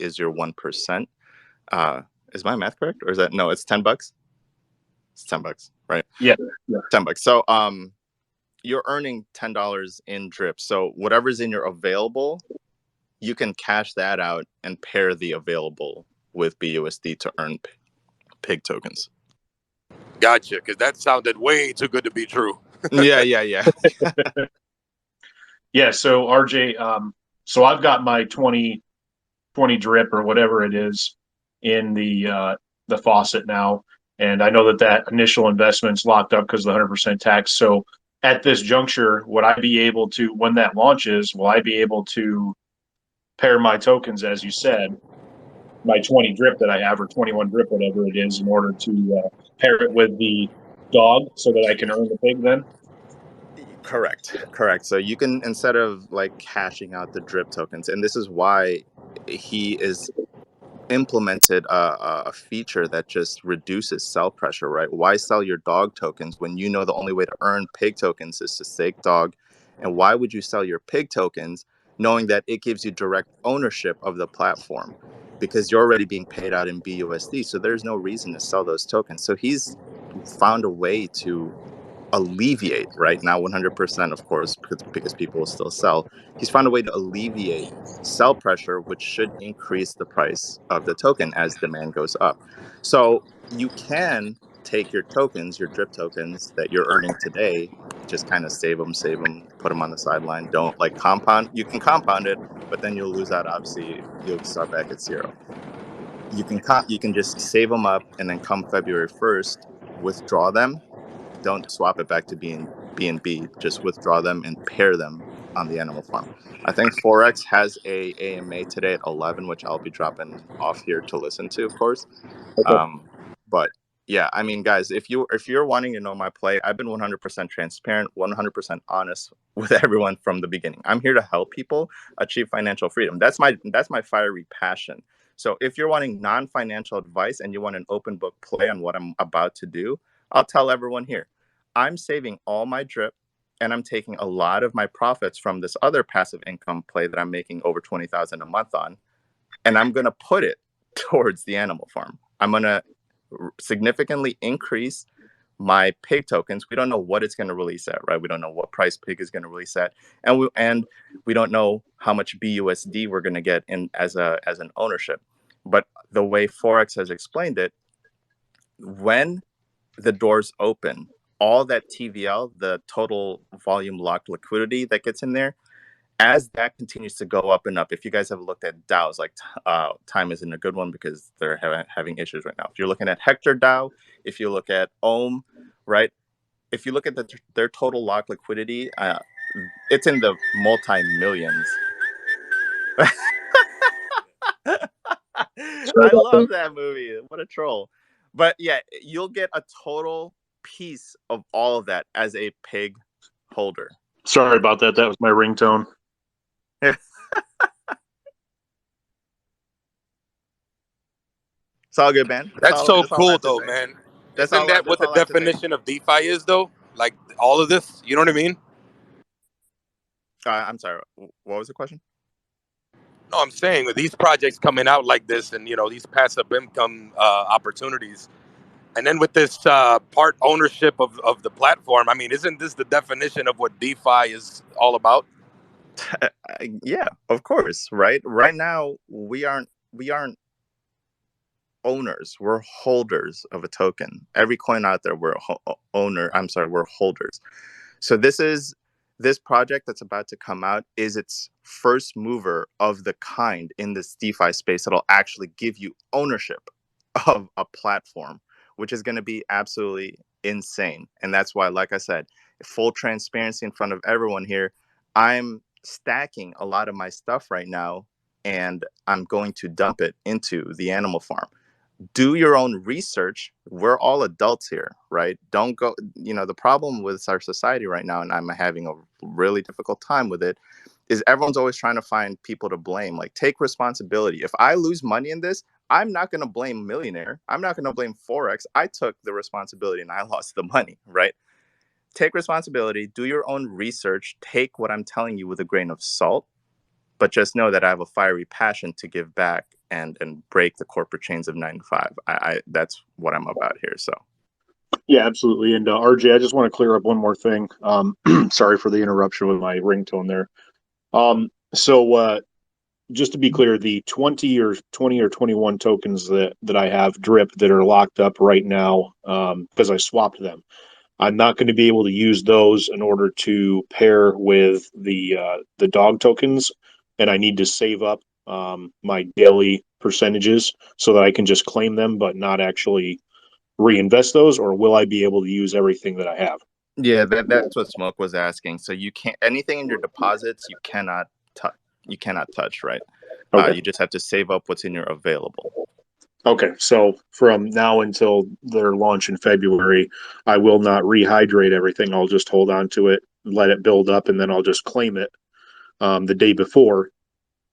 is your 1%. Is my math correct, or is that no? It's $10. It's $10, right? Yeah. Yeah. $10. So you're earning $10 in drip. So whatever's in your available, you can cash that out and pair the available with BUSD to earn pig tokens. Gotcha, because that sounded way too good to be true. Yeah. Yeah. So RJ, so I've got my 20 drip or whatever it is in the faucet now, and I know that initial investment's locked up because of the 100% tax. So at this juncture, would I be able to, when that launches, will I be able to pair my tokens, as you said, my 20 drip that I have, or 21 drip, whatever it is, in order to pair it with the dog so that I can earn the pig then? Correct. So you can, instead of like cashing out the drip tokens, and this is why he is implemented a feature that just reduces sell pressure, right? Why sell your dog tokens when you know the only way to earn pig tokens is to stake dog? And why would you sell your pig tokens knowing that it gives you direct ownership of the platform? Because you're already being paid out in BUSD, so there's no reason to sell those tokens. So he's found a way to alleviate, right now 100%, of course, because people will still sell. He's found a way to alleviate sell pressure, which should increase the price of the token as demand goes up. So you can take your tokens, your drip tokens that you're earning today, just kind of save them, put them on the sideline. Don't like compound. You can compound it, but then you'll lose out. Obviously, you'll start back at zero. You can just save them up, and then come February 1st, withdraw them. Don't swap it back to BNB. Just withdraw them and pair them on the animal farm. I think Forex has a AMA today at 11, which I'll be dropping off here to listen to, of course. Okay. But yeah, I mean, guys, if you're wanting to know my play, I've been 100% transparent, 100% honest with everyone from the beginning. I'm here to help people achieve financial freedom. That's my fiery passion. So if you're wanting non-financial advice and you want an open book play on what I'm about to do, I'll tell everyone here. I'm saving all my drip, and I'm taking a lot of my profits from this other passive income play that I'm making over $20,000 a month on, and I'm going to put it towards the animal farm. I'm going to significantly increase my pig tokens. We don't know what it's going to release at, right? We don't know what price pig is going to release at, and we don't know how much BUSD we're going to get in as an ownership. But the way Forex has explained it, when the doors open, all that TVL, the total volume locked liquidity that gets in there, as that continues to go up and up. If you guys have looked at DAOs, like Time isn't a good one because they're having issues right now. If you're looking at Hector DAO, if you look at Ohm, right? If you look at their total locked liquidity, it's in the multi-millions. I love that movie. What a troll. But yeah, you'll get a total piece of all of that as a pig holder. Sorry about that. That was my ringtone. It's all good, man. That's so cool, though, man. Isn't that what the definition of DeFi is, though? Like all of this, you know what I mean? I'm sorry. What was the question? No, I'm saying with these projects coming out like this, and these passive income opportunities, and then with this part ownership of the platform, I mean, isn't this the definition of what DeFi is all about? Yeah, of course. Right now, we aren't owners. We're holders of a token. Every coin out there, we're we're holders. So this project that's about to come out is its first mover of the kind in this DeFi space that'll actually give you ownership of a platform, which is going to be absolutely insane. And that's why, like I said, full transparency in front of everyone here, I'm stacking a lot of my stuff right now, and I'm going to dump it into the animal farm. Do your own research. We're all adults here, right? Don't go, the problem with our society right now, and I'm having a really difficult time with it, is everyone's always trying to find people to blame. Like, take responsibility. If I lose money in this, I'm not going to blame Millionaire. I'm not going to blame Forex. I took the responsibility and I lost the money, right? Take responsibility, do your own research, take what I'm telling you with a grain of salt, but just know that I have a fiery passion to give back and break the corporate chains of 9 to 5. I that's what I'm about here. So Yeah, absolutely. And RJ, I just want to clear up one more thing. Sorry for the interruption with my ringtone there. So just to be clear, the 20 or 21 tokens that I have drip that are locked up right now, because I swapped them, I'm not going to be able to use those in order to pair with the dog tokens, and I need to save up my daily percentages so that I can just claim them, but not actually reinvest those. Or will I be able to use everything that I have? yeah, that's what Smoke was asking. So you can't anything in your deposits you cannot touch. You cannot touch, right? Okay. You just have to save up what's in your available. Okay, so from now until their launch in February, I will not rehydrate everything. I'll just hold on to it, let it build up, and then I'll just claim it the day before.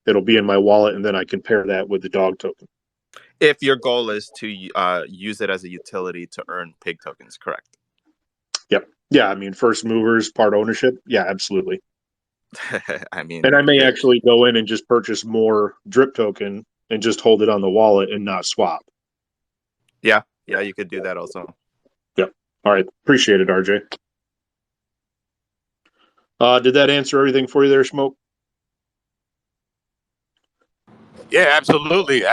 It'll be in my wallet, and then I can pair that with the dog token. If your goal is to use it as a utility to earn pig tokens, correct? Yep. Yeah, I mean, first movers, part ownership. Yeah, absolutely. I mean, And I may actually go in and just purchase more drip token and just hold it on the wallet and not swap. yeah, you could do that also. Yep. All right. Appreciate it, RJ. Did that answer everything for you there, Smoke? Yeah, absolutely,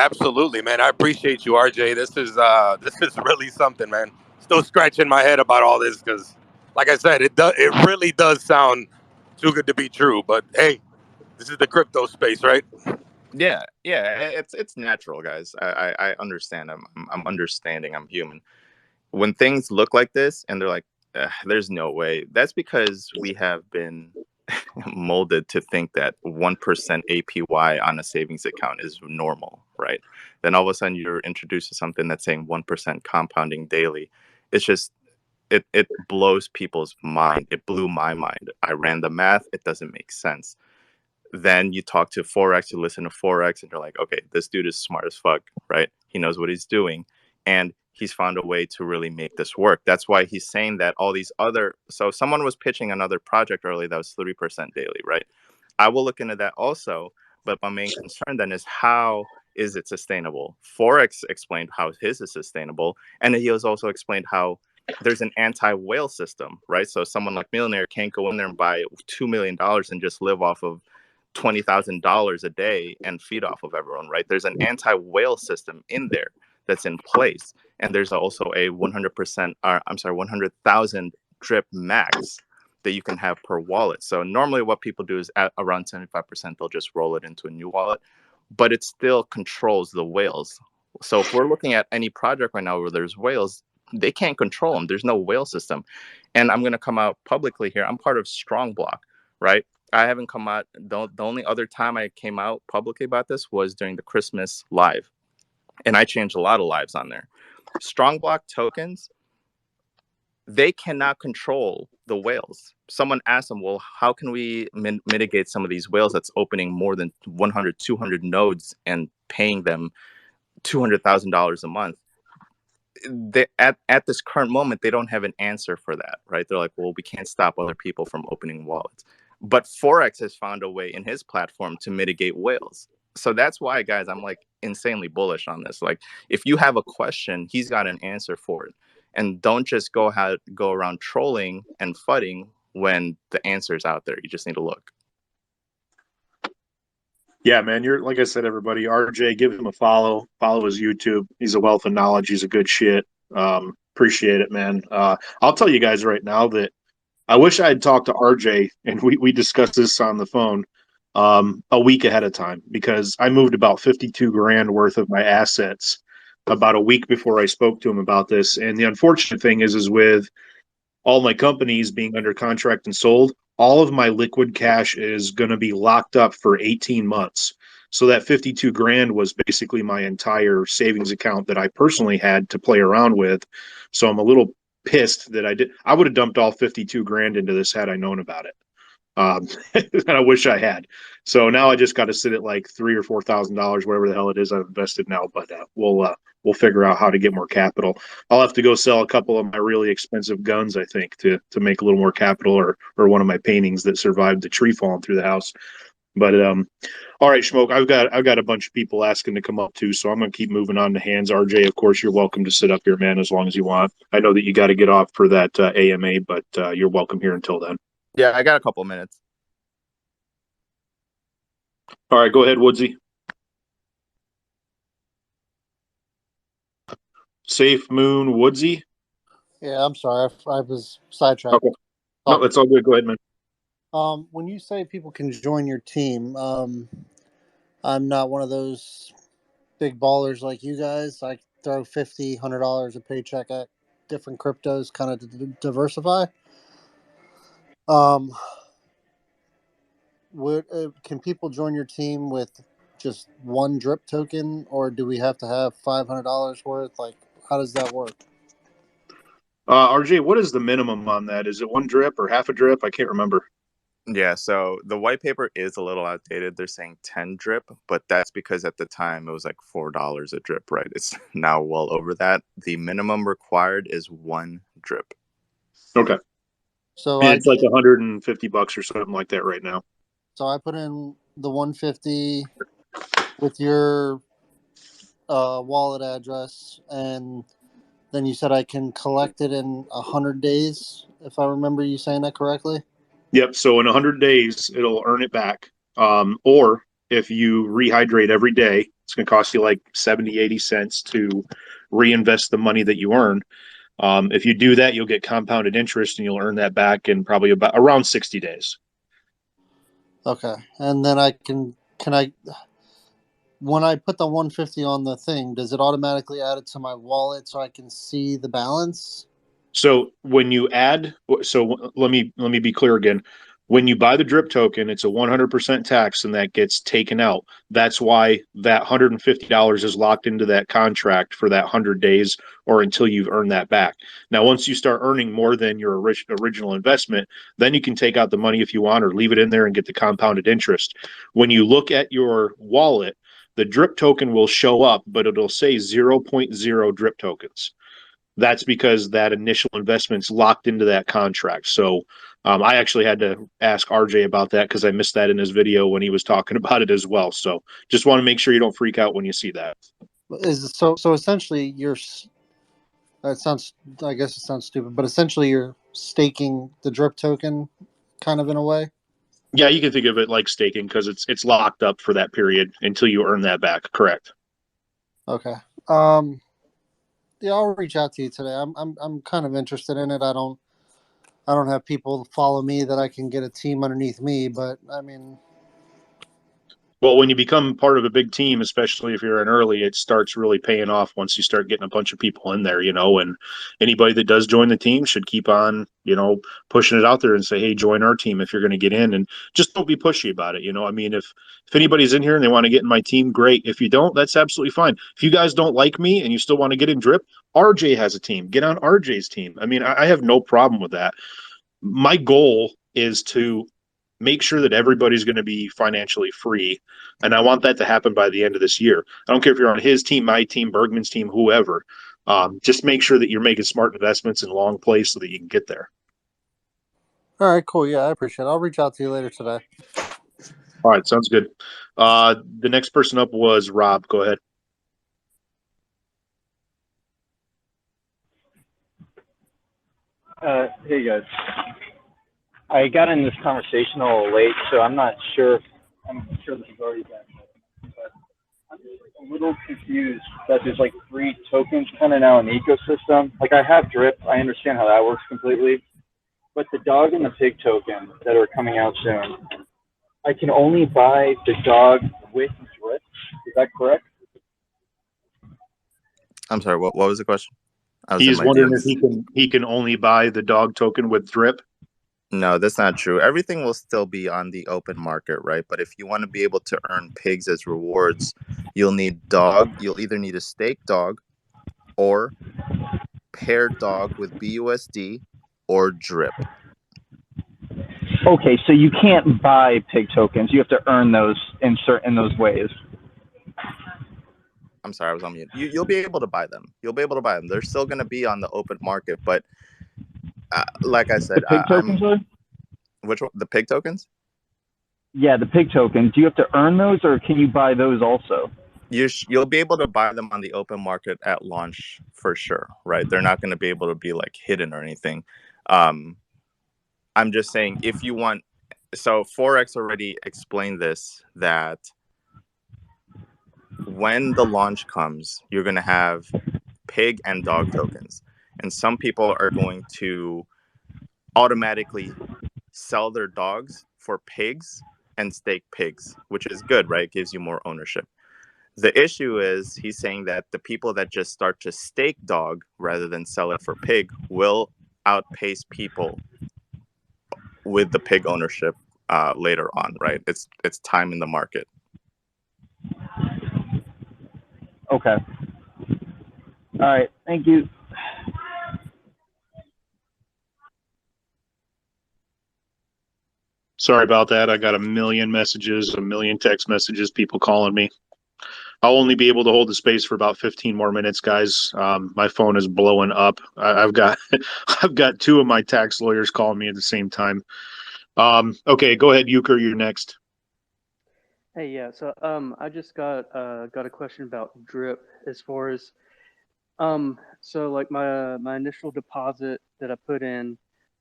man. I appreciate you, RJ. This is really something, man. Still scratching my head about all this because, like I said, it really does sound too good to be true. But hey, this is the crypto space, right? Yeah, it's natural, guys. I understand. I'm understanding. I'm human. When things look like this and they're like, there's no way. That's because we have been molded to think that 1% APY on a savings account is normal, right? Then all of a sudden you're introduced to something that's saying 1% compounding daily. It's just it blows people's mind. It blew my mind. I ran the math. It doesn't make sense. Then you talk to Forex, you listen to Forex, and you're like, okay, this dude is smart as fuck, right? He knows what he's doing. And he's found a way to really make this work. That's why he's saying that all these other. So someone was pitching another project earlier that was 3% daily, right? I will look into that also. But my main concern then is how is it sustainable? Forex explained how his is sustainable. And he has also explained how there's an anti-whale system, right? So someone like Millionaire can't go in there and buy $2 million and just live off of $20,000 a day and feed off of everyone, right? There's an anti-whale system in there that's in place, and there's also a 100%, I'm sorry, 100,000 drip max that you can have per wallet. So normally, what people do is at around 75%, they'll just roll it into a new wallet, but it still controls the whales. So if we're looking at any project right now where there's whales, they can't control them. There's no whale system. And I'm going to come out publicly here. I'm part of Strong Block, right? I haven't come out. The only other time I came out publicly about this was during the Christmas live. And I changed a lot of lives on there. Strong Block tokens, they cannot control the whales. Someone asked them, well, how can we mitigate some of these whales that's opening more than 100, 200 nodes and paying them $200,000 a month? At this current moment, they don't have an answer for that, right? They're like, well, we can't stop other people from opening wallets. But Forex has found a way in his platform to mitigate whales. So that's why, guys, I'm like insanely bullish on this. Like, if you have a question, he's got an answer for it. And don't just go around trolling and fudding when the answer's out there. You just need to look. Yeah, man. You're like I said, everybody. RJ, give him a follow. Follow his YouTube. He's a wealth of knowledge. He's a good shit. Appreciate it, man. I'll tell you guys right now that I wish I had talked to RJ and we discussed this on the phone a week ahead of time, because I moved about 52 grand worth of my assets about a week before I spoke to him about this. And the unfortunate thing is with all my companies being under contract and sold, all of my liquid cash is going to be locked up for 18 months. So that 52 grand was basically my entire savings account that I personally had to play around with. So I'm a little pissed that I did. I would have dumped all 52 grand into this had I known about it. And I wish I had. So now I just got to sit at like $3,000 or $4,000, whatever the hell it is I've invested now. But we'll figure out how to get more capital. I'll have to go sell a couple of my really expensive guns, I think, to make a little more capital, or one of my paintings that survived the tree falling through the house. But all right, Schmoke, I've got a bunch of people asking to come up too, so I'm gonna keep moving on to hands. RJ, of course, you're welcome to sit up here, man, as long as you want. I know that you got to get off for that AMA, but you're welcome here until then. Yeah, I got a couple minutes. All right, go ahead, Woodsy. Safemoon, Woodsy. Yeah, I'm sorry. I was sidetracked. Okay. No, that's all good. Go ahead, man. When you say people can join your team, I'm not one of those big ballers like you guys. I throw $50, $100 a paycheck at different cryptos, kind of to diversify. Um, can people join your team with just one drip token, or do we have to have $500 worth? Like, how does that work? RJ, what is the minimum on that? Is it one drip or half a drip? I can't remember. Yeah, so the white paper is a little outdated. They're saying 10 drip, but that's because at the time it was like $4 a drip, right? It's now well over that. The minimum required is one drip. Okay. So And it's like $150 or something like that right now. So I put in the 150 with your wallet address, and then you said I can collect it in 100 days, if I remember you saying that correctly. Yep. So in 100 days, it'll earn it back. Or if you rehydrate every day, it's going to cost you like 70, 80 cents to reinvest the money that you earn. If you do that, you'll get compounded interest and you'll earn that back in probably about around 60 days. Okay, and then can I when I put the 150 on the thing, does it automatically add it to my wallet so I can see the balance? So when you add, so let me be clear again. When you buy the drip token, it's a 100% tax and that gets taken out. That's why that $150 is locked into that contract for that 100 days or until you've earned that back. Now, once you start earning more than your original investment, then you can take out the money if you want or leave it in there and get the compounded interest. When you look at your wallet, the drip token will show up, but it'll say 0.0 drip tokens. That's because that initial investment's locked into that contract. So I actually had to ask RJ about that because I missed that in his video when he was talking about it as well. So just want to make sure you don't freak out when you see that. So essentially that sounds, I guess it sounds stupid, but essentially you're staking the drip token kind of in a way. Yeah, you can think of it like staking because it's locked up for that period until you earn that back. Correct. Okay. Yeah, I'll reach out to you today. I'm kind of interested in it. I don't have people follow me that I can get a team underneath me, but I mean, Well, when you become part of a big team, especially if you're in early, it starts really paying off once you start getting a bunch of people in there, and anybody that does join the team should keep on, pushing it out there and say, hey, join our team if you're going to get in, and just don't be pushy about it. I mean, if anybody's in here and they want to get in my team, great. If you don't, that's absolutely fine. If you guys don't like me and you still want to get in drip, RJ has a team. Get on RJ's team. I mean, I have no problem with that. My goal is to make sure that everybody's going to be financially free. And I want that to happen by the end of this year. I don't care if you're on his team, my team, Bergman's team, whoever. Just make sure that you're making smart investments in long play so that you can get there. all right, cool. Yeah, I appreciate it. I'll reach out to you later today. All right, sounds good. The next person up was Rob. Go ahead. Hey guys, I got in this conversation a little late, so I'm not sure. I'm sure this is already been, but I'm just like a little confused that there's like three tokens kind of now in the ecosystem. Like I have Drip, I understand how that works completely, but the dog and the pig token that are coming out soon, I can only buy the dog with Drip. Is that correct? I'm sorry, what was the question? I was in He's my wondering if DMs. he can only buy the dog token with drip. No, that's not true. Everything will still be on the open market, right? But if you want to be able to earn pigs as rewards, you'll need dog. You'll either need a stake dog or paired dog with BUSD or drip. Okay, so you can't buy pig tokens. You have to earn those in those ways. I'm sorry, I was on mute. You'll be able to buy them. You'll be able to buy them. They're still going to be on the open market, but like I The said, pig tokens are? which one? The pig tokens? Yeah, the pig tokens. Do you have to earn those, or can you buy those also? You'll be able to buy them on the open market at launch for sure, right? They're not going to be able to be like hidden or anything. Um, I'm just saying if you want. So Forex already explained this, that when the launch comes, you're going to have pig and dog tokens, and some people are going to automatically sell their dogs for pigs and stake pigs, which is good, right? It gives you more ownership. The issue is he's saying that the people that just start to stake dog rather than sell it for pig will outpace people with the pig ownership later on, right? It's time in the market. Okay. All right. Thank you. Sorry about that. I got a million messages, a million text messages, people calling me. I'll only be able to hold the space for about 15 more minutes, guys. My phone is blowing up. I've got I've got two of my tax lawyers calling me at the same time. Okay, go ahead, Euchre. You're next. Hey, yeah. So, I just got a question about drip as far as so like my initial deposit that I put in,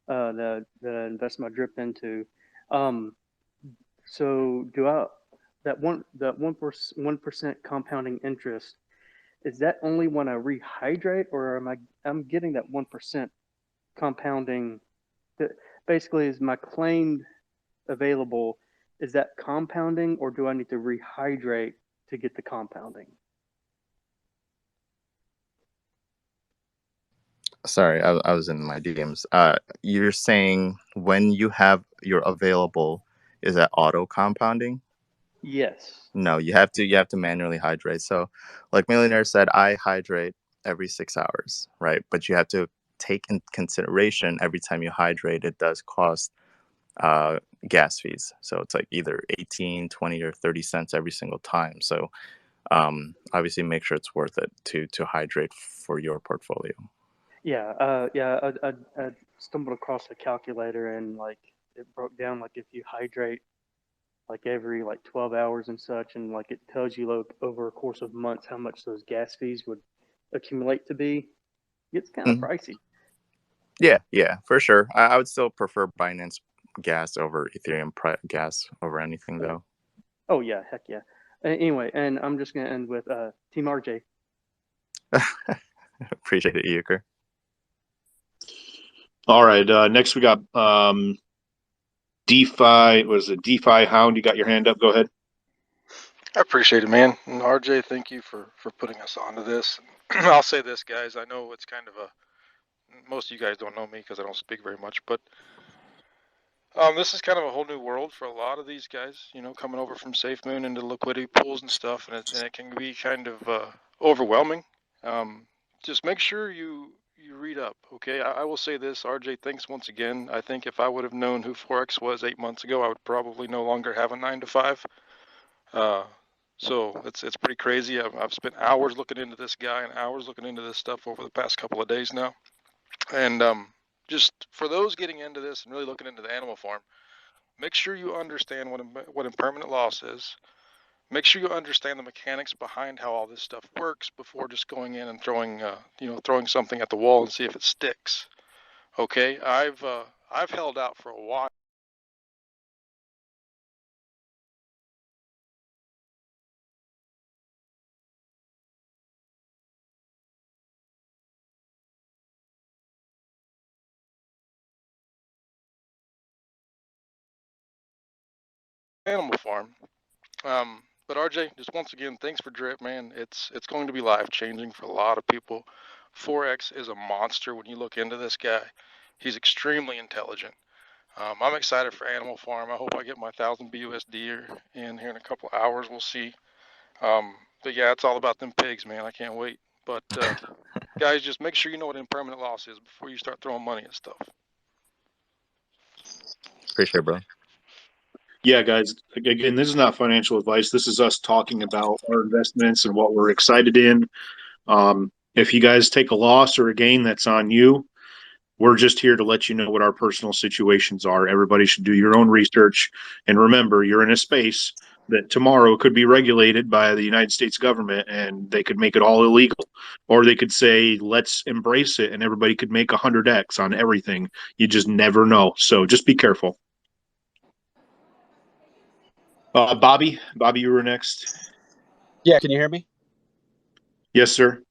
that I invest my drip into, um, so do I that 1% compounding interest, is that only when I rehydrate, or I'm getting that 1% compounding? That basically is my claim available. Is that compounding, or do I need to rehydrate to get the compounding? Sorry, I was in my DMs. You're saying when you have your available, is that auto compounding? Yes. No, you have to manually hydrate. So, like Millionaire said, I hydrate every 6 hours, right? But you have to take in consideration every time you hydrate, it does cost uh, gas fees. So it's like either 18, 20, or 30 cents every single time. So obviously make sure it's worth it to hydrate for your portfolio. Yeah. Yeah. I stumbled across a calculator, and like it broke down like if you hydrate like every like 12 hours and such, and like it tells you like over a course of months how much those gas fees would accumulate to be. It's kind of Mhm. pricey. Yeah, for sure. I would still prefer Binance gas over Ethereum gas over anything, though. Oh yeah, heck yeah. Anyway, and I'm just gonna end with Team RJ. Appreciate it, Euchre. All right, next we got DeFi. Was it DeFi Hound? You got your hand up. Go ahead. I appreciate it, man. And RJ, thank you for putting us onto this. I'll say this, guys. I know it's kind of a most of you guys don't know me because I don't speak very much, but this is kind of a whole new world for a lot of these guys. You know, coming over from Safemoon into liquidity pools and stuff, and it can be kind of overwhelming. Just make sure you read up, okay? I will say this, RJ. Thanks once again. I think if I would have known who Forex was 8 months ago, I would probably no longer have a 9 to 5. So it's pretty crazy. I've spent hours looking into this guy and hours looking into this stuff over the past couple of days now. And just for those getting into this and really looking into the animal farm, make sure you understand what impermanent loss is. Make sure you understand the mechanics behind how all this stuff works before just going in and throwing something at the wall and see if it sticks. Okay, I've held out for a while. Animal farm. But RJ, just once again, thanks for drip, man. It's going to be life changing for a lot of people. Forex is a monster when you look into this guy. He's extremely intelligent. I'm excited for Animal Farm. I hope I get my 1,000 BUSD in here in a couple of hours. We'll see. But yeah, it's all about them pigs, man. I can't wait. But guys, just make sure you know what impermanent loss is before you start throwing money at stuff. Appreciate it, bro. Yeah, guys. Again, this is not financial advice. This is us talking about our investments and what we're excited in. If you guys take a loss or a gain, that's on you. We're just here to let you know what our personal situations are. Everybody should do your own research. And remember, you're in a space that tomorrow could be regulated by the United States government and they could make it all illegal. Or they could say, let's embrace it and everybody could make 100x on everything. You just never know. So just be careful. Bobby, you were next. Yeah, can you hear me? Yes, sir.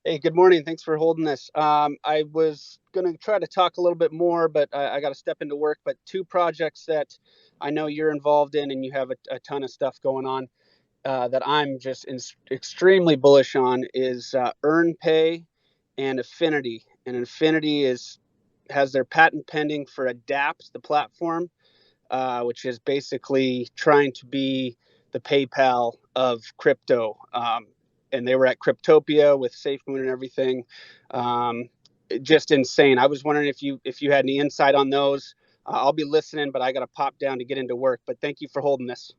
Hey, good morning. Thanks for holding this. I was going to try to talk a little bit more, but I got to step into work. But two projects that I know you're involved in and you have a ton of stuff going on that I'm just extremely bullish on is Earn Pay and Affinity. And Affinity has their patent pending for Adapt, the platform, which is basically trying to be the PayPal of crypto. And they were at Cryptopia with Safemoon and everything. Just insane. I was wondering if you had any insight on those. I'll be listening, but I got to pop down to get into work. But thank you for holding this.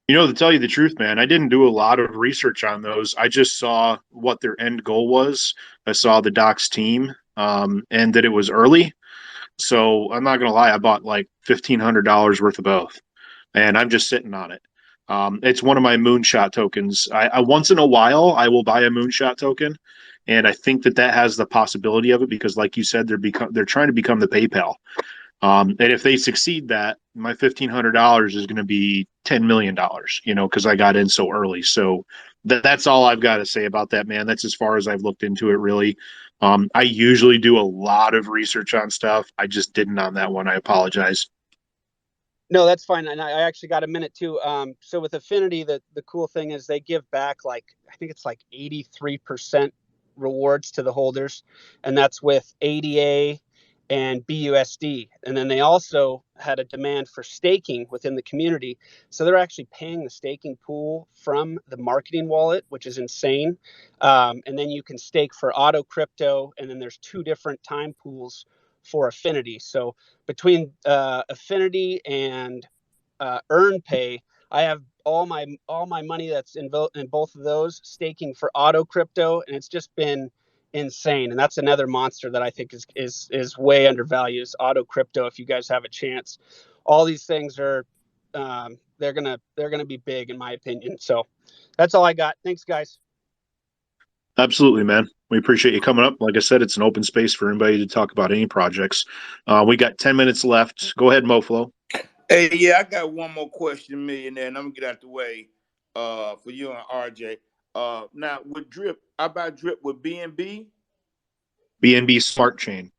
You know, to tell you the truth, man, I didn't do a lot of research on those. I just saw what their end goal was. I saw the Docs team, and that it was early. So I'm not gonna lie, I bought like $1,500 worth of both, and I'm just sitting on it. It's one of my moonshot tokens. I once in a while I will buy a moonshot token, and I think that has the possibility of it because, like you said, they're trying to become the PayPal. And if they succeed that, my $1,500 is going to be $10 million, you know, because I got in so early. So that's all I've got to say about that, man. That's as far as I've looked into it, really. I usually do a lot of research on stuff. I just didn't on that one. I apologize. No, that's fine. And I actually got a minute too. So with Affinity, the cool thing is they give back like, I think it's like 83% rewards to the holders. And that's with ADA and BUSD. And then they also had a demand for staking within the community. So they're actually paying the staking pool from the marketing wallet, which is insane. And then you can stake for auto crypto. And then there's two different time pools for Affinity. So between Affinity and Earn Pay, I have all my money that's in both of those staking for auto crypto, and it's just been insane. And that's another monster that I think is way undervalued is auto crypto. If you guys have a chance, all these things are they're gonna be big in my opinion. So that's all I got. Thanks, guys. Absolutely, man. We appreciate you coming up. Like I said, it's an open space for anybody to talk about any projects. We got 10 minutes left. Go ahead, Moflo. Hey, yeah, I got one more question, Millionaire, and I'm gonna get out the way for you and RJ. Now with Drip, I buy Drip with BNB. BNB Smart Chain.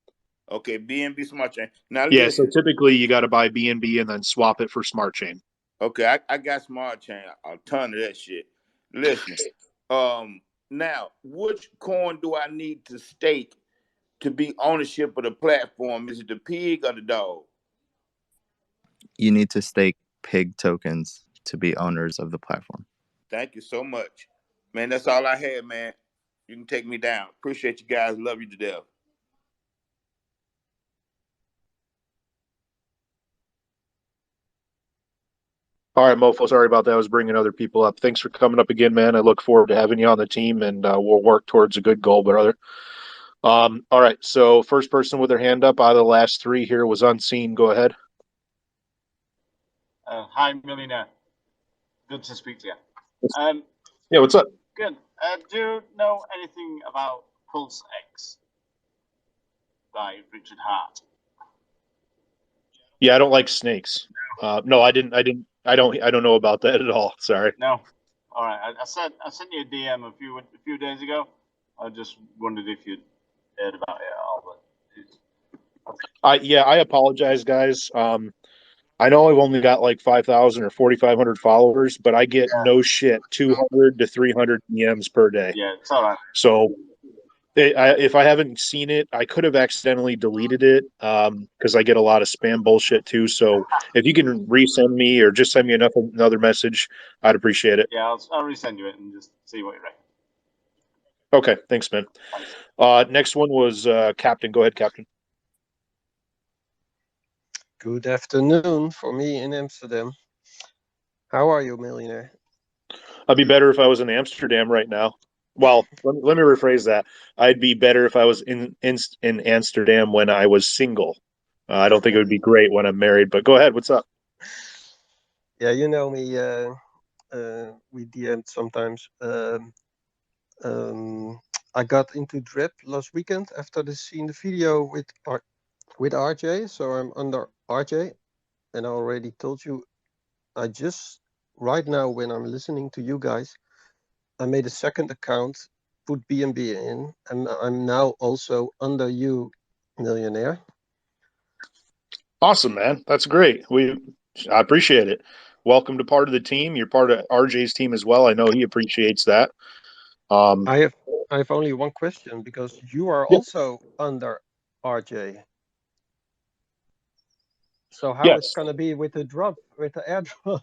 Okay, BNB Smart Chain. Now Yeah, so listen. typically you got to buy BNB and then swap it for Smart Chain. Okay, I got Smart Chain, a ton of that shit. Listen, now which coin do I need to stake to be ownership of the platform? Is it the pig or the dog? You need to stake pig tokens to be owners of the platform. Thank you so much, man. That's all I had, man. You can take me down. Appreciate you guys. Love you to death. All right, Mofo, sorry about that. I was bringing other people up. Thanks for coming up again, man. I look forward to having you on the team, and we'll work towards a good goal, brother. All right, so first person with their hand up out of the last three here was unseen. Go ahead. Hi, Millionaire. Good to speak to you. Yeah, what's up? Good. Do you know anything about Pulse X by Richard Hart? Yeah, I don't like snakes. No, I don't know about that at all. Sorry. No. All right. I sent you a DM a few days ago. I just wondered if you'd heard about it at all. But I apologize, guys. I know I've only got like 5,000 or 4,500 followers, but I get no shit 200 to 300 DMs per day. Yeah, it's all right. So if I haven't seen it, I could have accidentally deleted it because I get a lot of spam bullshit too. So if you can resend me or just send me another message, I'd appreciate it. Yeah, I'll resend you it and just see what you reckon. Okay, thanks, man. Next one was Captain. Go ahead, Captain. Good afternoon for me in Amsterdam. How are you, Millionaire? I'd be better if I was in Amsterdam right now. Well, let me rephrase that. I'd be better if I was in Amsterdam when I was single. I don't think it would be great when I'm married. But go ahead. What's up? Yeah, you know me. We DM'd sometimes. Um, I got into drip last weekend after seeing the video with RJ. So I'm under RJ, and I already told you. I just right now when I'm listening to you guys, I made a second account, put BNB in, and I'm now also under you, Millionaire. Awesome, man. That's great. I appreciate it. Welcome to part of the team. You're part of RJ's team as well. I know he appreciates that. Um, I have I have only one question because you are yeah, also under RJ. So how it's yes. gonna be with the airdrop?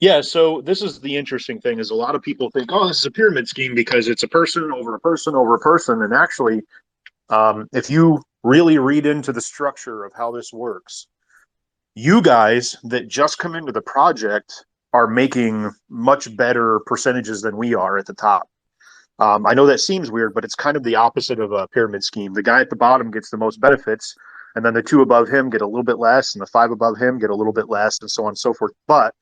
Yeah, so this is the interesting thing is a lot of people think, oh, this is a pyramid scheme because it's a person over a person over a person. And actually, if you really read into the structure of how this works, you guys that just come into the project are making much better percentages than we are at the top. I know that seems weird, but it's kind of the opposite of a pyramid scheme. The guy at the bottom gets the most benefits, and then the two above him get a little bit less, and the five above him get a little bit less, and so on and so forth. But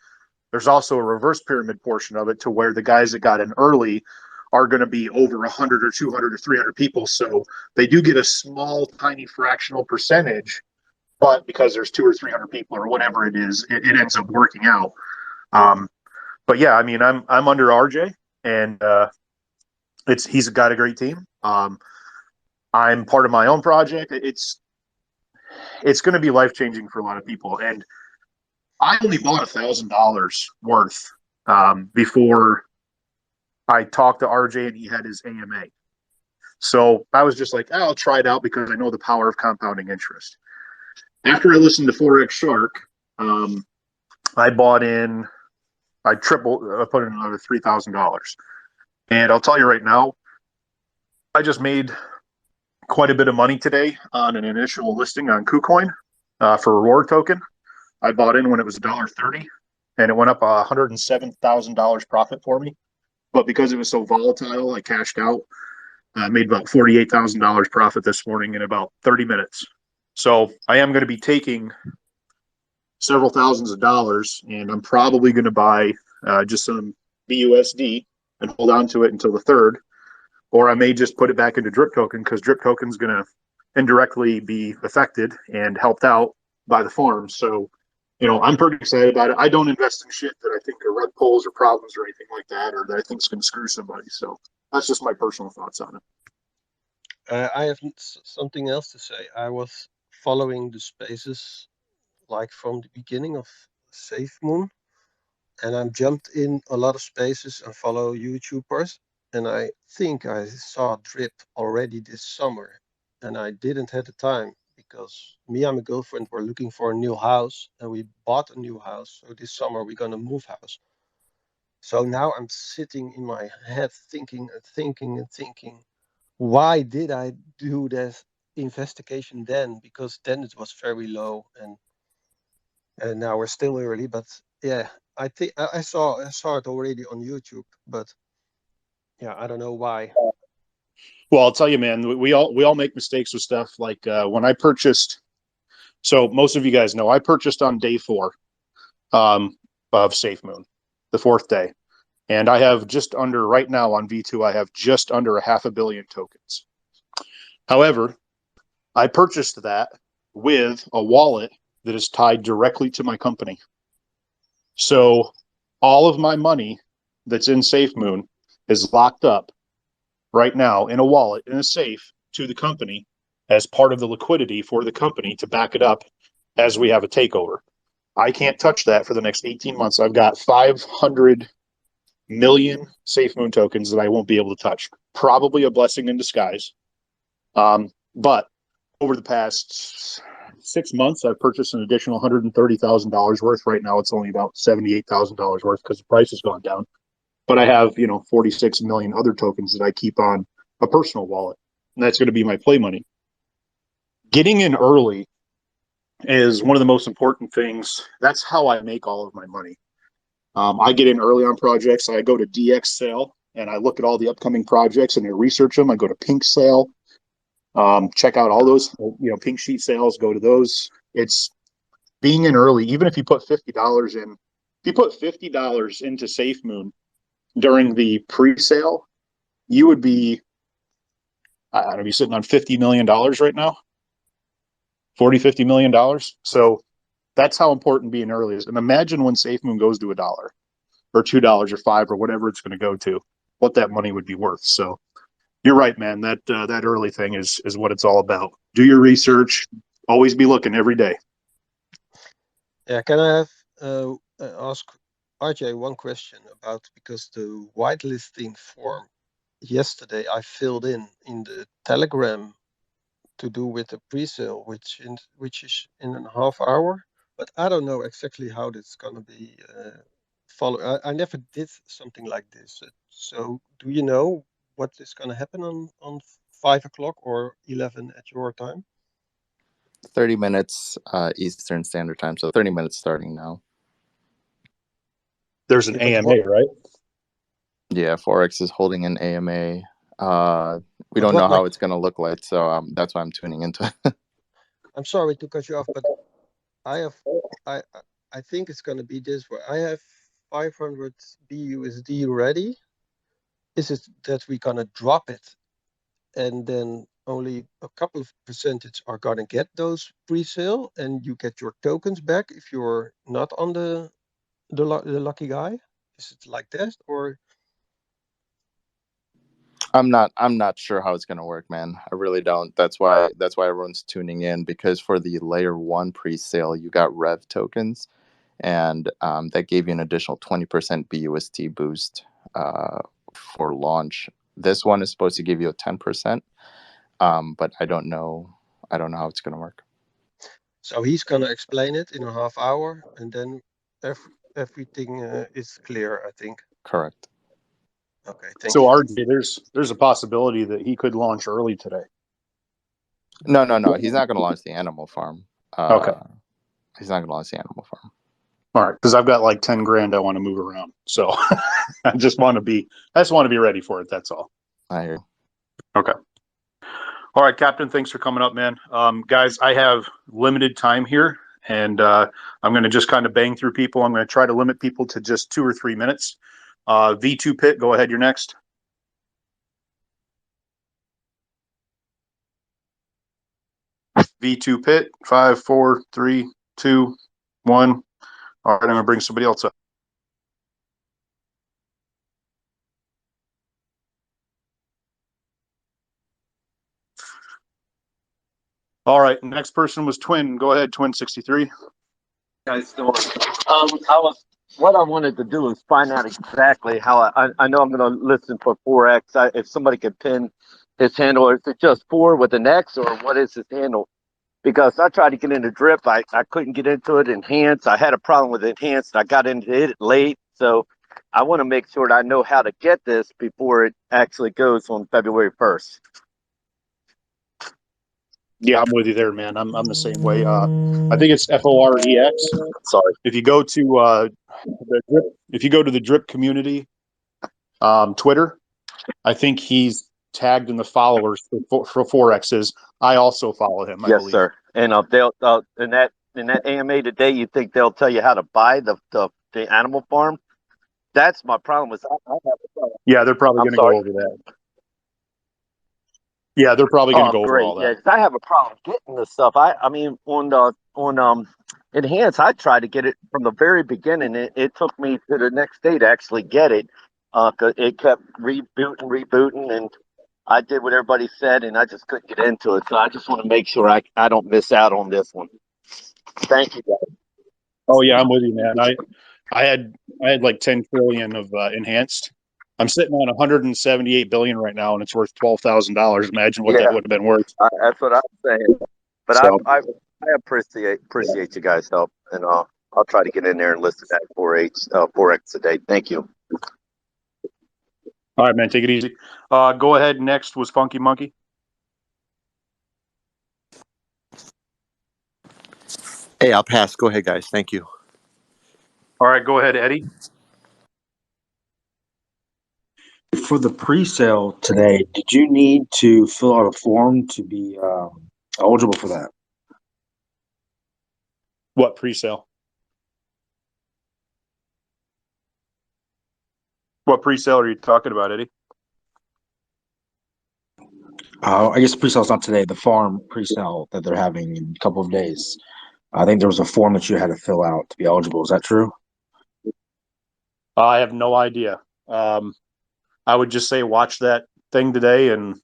there's also a reverse pyramid portion of it to where the guys that got in early are going to be over 100 or 200 or 300 people. So they do get a small, tiny fractional percentage, but because there's 200 or 300 people or whatever it is, it ends up working out. Um, but yeah, I mean, I'm under RJ, and he's got a great team. I'm part of my own project. It's going to be life changing for a lot of people, and I only bought $1,000 worth before I talked to RJ and he had his AMA. So I was just like, oh, I'll try it out because I know the power of compounding interest. After I listened to Forex Shark, um, I bought in, I put in another $3,000. And I'll tell you right now, I just made quite a bit of money today on an initial listing on KuCoin for a reward token. I bought in when it was $1.30 and it went up $107,000 profit for me. But because it was so volatile, I cashed out. I made about $48,000 profit this morning in about 30 minutes. So I am going to be taking several thousands of dollars, and I'm probably going to buy just some BUSD and hold on to it until the third, or I may just put it back into Drip Token because Drip Token is going to indirectly be affected and helped out by the farm. So, I'm pretty excited about it. I don't invest in shit that I think are rug pulls or problems or anything like that, or that I think is going to screw somebody. So that's just my personal thoughts on it. I have something else to say. I was following the spaces like from the beginning of Safemoon, and I jumped in a lot of spaces and follow YouTubers. And I think I saw Drip already this summer, and I didn't have the time because me and my girlfriend were looking for a new house, and we bought a new house. So this summer we're gonna move house. So now I'm sitting in my head thinking and thinking and thinking, why did I do this investigation then? Because then it was very low, and now we're still early. But yeah, I think I saw it already on YouTube, but yeah, I don't know why. Well, I'll tell you, man, we all make mistakes with stuff. Like when I purchased, so most of you guys know I purchased on day 4 of Safemoon, the 4th day. And I have just under, right now on V2, I have just under 500 million tokens. However, I purchased that with a wallet that is tied directly to my company. So all of my money that's in Safemoon is locked up right now in a wallet, in a safe to the company as part of the liquidity for the company to back it up as we have a takeover. I can't touch that for the next 18 months. I've got 500 million Safemoon tokens that I won't be able to touch. Probably a blessing in disguise. But over the past 6 months, I've purchased an additional $130,000 worth. Right now, it's only about $78,000 worth because the price has gone down. But I have, 46 million other tokens that I keep on a personal wallet, and that's going to be my play money. Getting in early is one of the most important things. That's how I make all of my money. I get in early on projects. I go to DX sale and I look at all the upcoming projects and I research them. I go to Pink Sale, check out all those, Pink Sheet sales, go to those. It's being in early, even if you put $50 in, if you put $50 into Safemoon during the pre-sale, you would be, I don't know, be sitting on $50 million right now, $50 million. So that's how important being early is. And imagine when Safemoon goes to $1 or $2 or $5 or whatever it's going to go to, what that money would be worth. So you're right, man. That early thing is what it's all about. Do your research. Always be looking every day. Yeah, can I have ask RJ one question about, because the whitelisting form yesterday I filled in the Telegram to do with the pre-sale, which is in a half hour, but I don't know exactly how that's gonna be followed. I never did something like this. So do you know what is gonna happen on 5 o'clock or 11 at your time? 30 minutes Eastern Standard Time, so 30 minutes starting now. There's an AMA, right? Yeah, Forex is holding an AMA. We But don't what know my how it's going to look like, so that's why I'm tuning into it. I'm sorry to cut you off, but I think it's gonna be this way. I have 500 BUSD ready. Is it that we're gonna drop it and then only a couple of percentage are gonna get those pre-sale and you get your tokens back if you're not on the lucky guy? Is it like that, or I'm not sure how it's going to work, man. I really don't. That's why everyone's tuning in, because for the layer 1 pre-sale, you got Rev tokens, and that gave you an additional 20% BUSD boost for launch. This one is supposed to give you a 10%, but I don't know how it's going to work. so he's gonna explain it in a half hour and then everything is clear, I think. Correct. Okay, thank So you. RJ, there's a possibility that he could launch early today. No. He's not going to launch the animal farm. Okay. He's not going to launch the animal farm. All right, because I've got like 10 grand I want to move around. So I just want to be ready for it. That's all. I hear. Okay. All right, Captain, thanks for coming up, man. Guys, I have limited time here, and I'm going to just kind of bang through people. I'm going to try to limit people to just 2 or 3 minutes. V2 Pit, go ahead. You're next. V2 Pit, 5, 4, 3, 2, 1. All right, I'm going to bring somebody else up. All right, next person was Twin. Go ahead, Twin 63. Guys doing? What I wanted to do is find out exactly how I know I'm going to listen for 4X. If somebody could pin his handle, is it just 4 with an X, or what is his handle? Because I tried to get into Drip, I couldn't get into it. Enhanced, I had a problem with Enhanced. I got into it late, so I want to make sure that I know how to get this before it actually goes on February 1st. Yeah, I'm with you there, man. I'm the same way. I think it's FOREX. Sorry. If you go to the Drip community Twitter, I think he's tagged in the followers for Forex's. I also follow him. Yes, sir. And they'll in that AMA today, you think they'll tell you how to buy the animal farm? That's my problem. Was I have a problem. Yeah, they're probably going to go over that. Yeah, they're probably going to go over all that. Yeah, 'cause I have a problem getting this stuff. I mean, on Enhance, I tried to get it from the very beginning. It took me to the next day to actually get it. 'Cause it kept rebooting, and I did what everybody said, and I just couldn't get into it. So I just want to make sure I don't miss out on this one. Thank you, guys. Oh yeah, I'm with you, man. I had like 10 trillion of Enhanced. I'm sitting on 178 billion right now, and it's worth $12,000. Imagine what that would have been worth. That's what I'm saying. But So. I appreciate you guys' help, and I'll try to get in there and listen to that 4X today. Thank you. All right, man, take it easy. Go ahead. Next was Funky Monkey. Hey, I'll pass. Go ahead, guys. Thank you. All right, go ahead, Eddie. For the pre-sale today, did you need to fill out a form to be eligible for that? What pre-sale? What pre-sale are you talking about, Eddie? I guess the pre-sale is not today. The farm pre-sale that they're having in a couple of days. I think there was a form that you had to fill out to be eligible. Is that true? I have no idea. I would just say watch that thing today and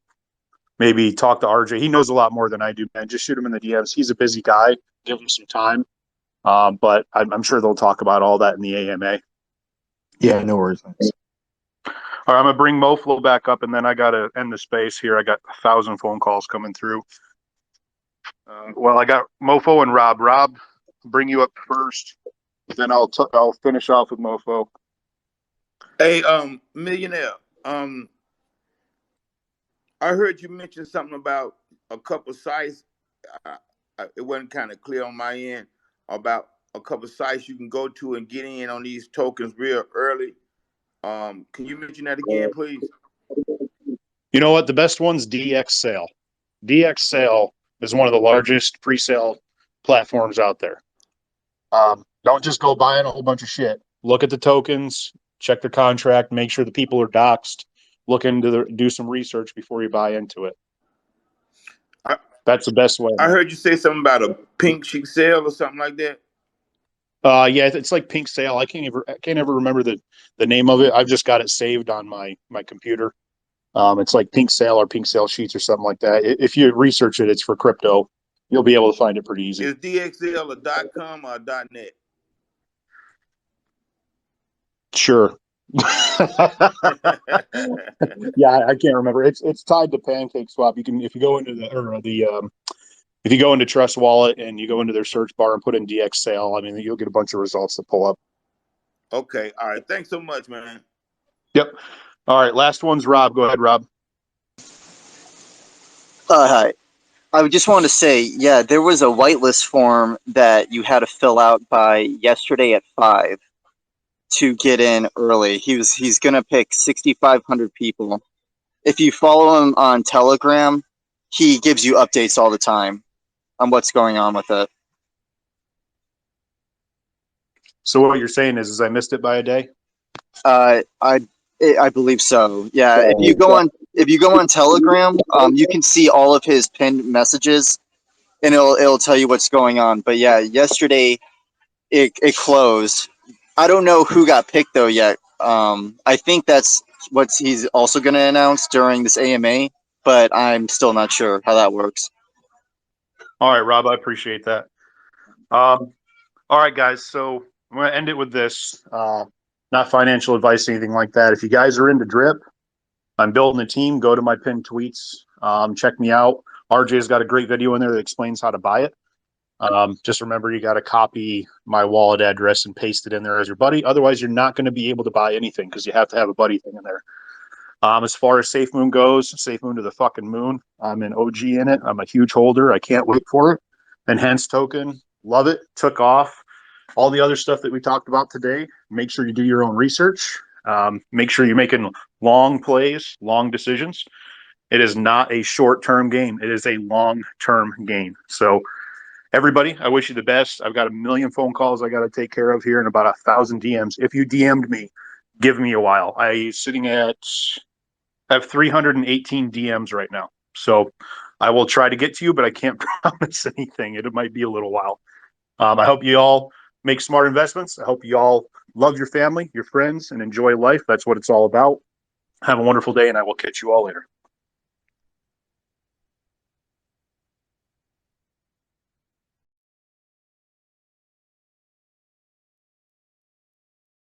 maybe talk to RJ. He knows a lot more than I do, man. Just shoot him in the DMs. He's a busy guy. Give him some time. But I'm sure they'll talk about all that in the AMA. Yeah, no worries. Thanks. All right, I'm gonna bring Moflo back up, and then I gotta end the space here. I got 1,000 phone calls coming through. Well, I got Mofo and Rob. Rob, bring you up first. Then I'll finish off with Mofo. Hey, Millionaire. I heard you mention something about a couple sites. It wasn't kind of clear on my end about a couple sites you can go to and get in on these tokens real early. Can you mention that again, please? You know what? The best one's DX Sale. DX Sale is one of the largest pre-sale platforms out there. Don't just go buying a whole bunch of shit. Look at the tokens, check the contract, make sure the people are doxxed. Look into do some research before you buy into it. That's the best way. I heard you say something about a pink sheet sale or something like that. Yeah, it's like Pink Sale. I can't ever remember the name of it. I've just got it saved on my computer. It's like Pink Sale or Pink Sale Sheets or something like that. If you research it, it's for crypto. You'll be able to find it pretty easy. Is DXL a .com or a .net? Sure. Yeah, I can't remember. It's tied to Pancake Swap. You can if you go into if you go into Trust Wallet and you go into their search bar and put in DX Sale, I mean you'll get a bunch of results to pull up. Okay, all right. Thanks so much, man. Yep. All right, last one's Rob. Go ahead, Rob. Hi. I just wanted to say, yeah, there was a whitelist form that you had to fill out by yesterday at 5 to get in early. He's gonna pick 6,500 people. If you follow him on Telegram, he gives you updates all the time on what's going on with it. So what you're saying is I missed it by a day? I believe so. Yeah, if you go on Telegram, you can see all of his pinned messages, and it'll tell you what's going on. But yeah, yesterday it closed. I don't know who got picked though yet. I think that's what he's also going to announce during this AMA, but I'm still not sure how that works. All right, Rob, I appreciate that. All right, guys. So I'm going to end it with this. Not financial advice, anything like that. If you guys are into drip, I'm building a team. Go to my pinned tweets. Check me out. RJ's got a great video in there that explains how to buy it. Just remember, you got to copy my wallet address and paste it in there as your buddy. Otherwise, you're not going to be able to buy anything because you have to have a buddy thing in there. As far as Safemoon goes, Safemoon to the fucking moon. I'm an OG in it. I'm a huge holder. I can't wait for it. Enhanced token, love it. Took off. All the other stuff that we talked about today, make sure you do your own research. Make sure you're making long plays, long decisions. It is not a short-term game. It is a long-term game. So everybody, I wish you the best. I've got 1 million phone calls I got to take care of here and about 1,000 DMs. If you DM'd me, give me a while. I have 318 DMs right now. So I will try to get to you, but I can't promise anything. It might be a little while. I hope you all make smart investments. I hope you all love your family, your friends, and enjoy life. That's what it's all about. Have a wonderful day, and I will catch you all later.